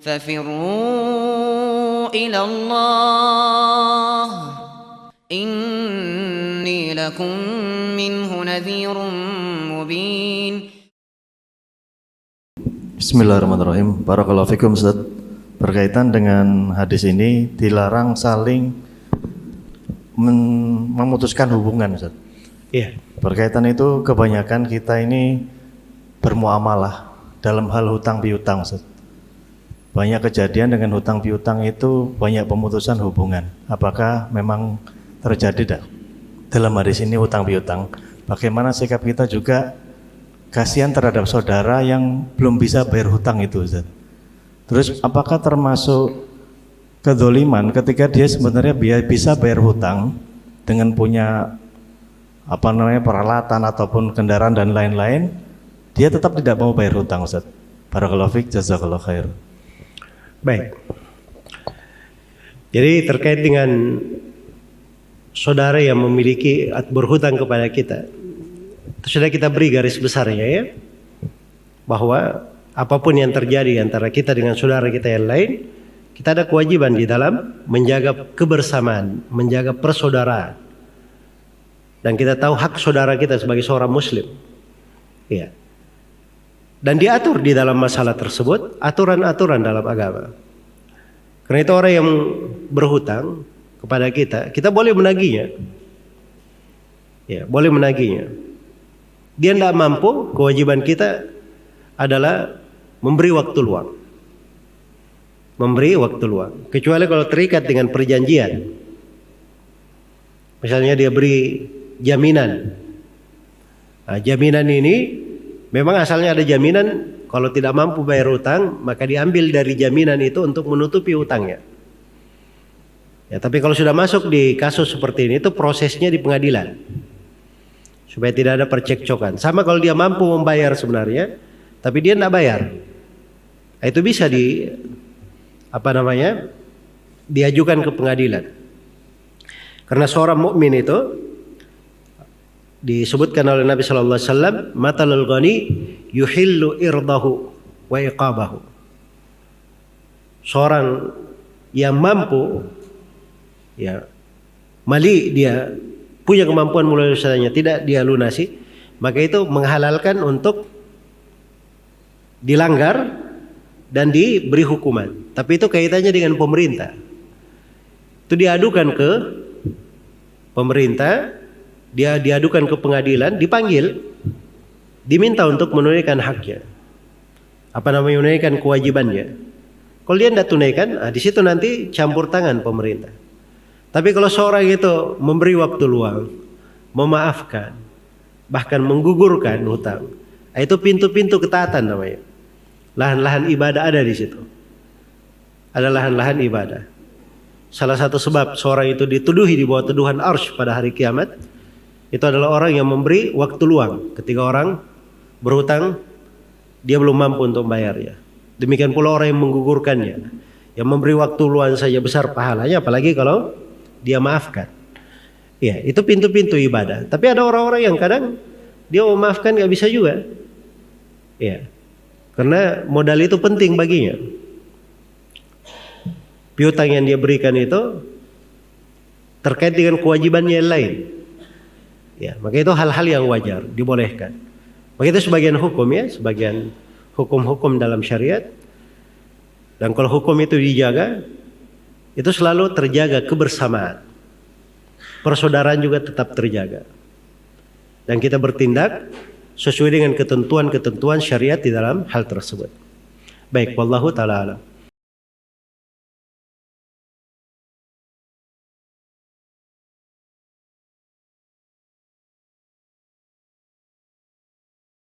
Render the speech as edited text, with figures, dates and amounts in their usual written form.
ففروا إلى الله إني لكم منه نذير مبين. Bismillahirrahmanirrahim. Barakallahu fikum, Ustaz. Berkaitan dengan hadis ini, dilarang saling memutuskan hubungan, Ustaz. Iya. Berkaitan itu kebanyakan kita ini bermuamalah dalam hal hutang piutang, Ustaz. Banyak kejadian dengan hutang piutang itu banyak pemutusan hubungan. Apakah memang terjadi dalam hadis ini hutang piutang? Bagaimana sikap kita juga kasihan terhadap saudara yang belum bisa bayar hutang itu, Ustaz. Terus apakah termasuk kedzoliman ketika dia sebenarnya bisa bayar hutang dengan punya peralatan ataupun kendaraan dan lain-lain, dia tetap tidak mau bayar hutang, Ustaz. Barakallahu fiik, jazakallahu khair. Baik. Jadi terkait dengan saudara yang memiliki berhutang kepada kita, sudah kita beri garis besarnya ya, bahwa apapun yang terjadi antara kita dengan saudara kita yang lain, kita ada kewajiban di dalam menjaga kebersamaan, menjaga persaudaraan. Dan kita tahu hak saudara kita sebagai seorang muslim. Ya. Dan diatur di dalam masalah tersebut aturan-aturan dalam agama. Karena itu orang yang berhutang kepada kita, kita boleh menagihnya. Ya, boleh menagihnya. Dia tidak mampu, kewajiban kita adalah memberi waktu luang. Memberi waktu luang. Kecuali kalau terikat dengan perjanjian. Misalnya dia beri jaminan. Nah, jaminan ini memang asalnya ada jaminan, kalau tidak mampu bayar hutang maka diambil dari jaminan itu untuk menutupi hutangnya. Ya, tapi kalau sudah masuk di kasus seperti ini, itu prosesnya di pengadilan supaya tidak ada percekcokan. Sama kalau dia mampu membayar sebenarnya, tapi dia tidak bayar, nah, itu bisa diajukan ke pengadilan. Karena seorang mukmin itu disebutkan oleh Nabi sallallahu alaihi wasallam, matalul ghani yuhillu irdahu wa iqabahu. Seorang yang mampu, ya, mali, dia punya kemampuan mulai usahanya, tidak dia lunasi, maka itu menghalalkan untuk dilanggar dan diberi hukuman. Tapi itu kaitannya dengan pemerintah. Itu diadukan ke pemerintah, dia diadukan ke pengadilan, dipanggil, diminta untuk menunaikan haknya, menunaikan kewajibannya. Kalau dia tidak tunaikan, di situ nanti campur tangan pemerintah. Tapi kalau seorang itu memberi waktu luang, memaafkan, bahkan menggugurkan hutang, itu pintu-pintu ketaatan namanya. Lahan-lahan ibadah ada di situ. Ada lahan-lahan ibadah. Salah satu sebab seorang itu dituduhi di bawah tuduhan arsy pada hari kiamat, itu adalah orang yang memberi waktu luang. Ketika orang berhutang, dia belum mampu untuk membayarnya. Demikian pula orang yang menggugurkannya, yang memberi waktu luang saja besar pahalanya, apalagi kalau dia maafkan. Ya, itu pintu-pintu ibadah. Tapi ada orang-orang yang kadang dia mau maafkan nggak bisa juga. Ya, karena modal itu penting baginya. Piutang yang dia berikan itu terkait dengan kewajibannya yang lain. Ya, maka itu hal-hal yang wajar, dibolehkan. Maka itu sebagian hukum ya, sebagian hukum-hukum dalam syariat. Dan kalau hukum itu dijaga, itu selalu terjaga kebersamaan. Persaudaraan juga tetap terjaga. Dan kita bertindak sesuai dengan ketentuan-ketentuan syariat di dalam hal tersebut. Baik, wallahu ta'ala alam.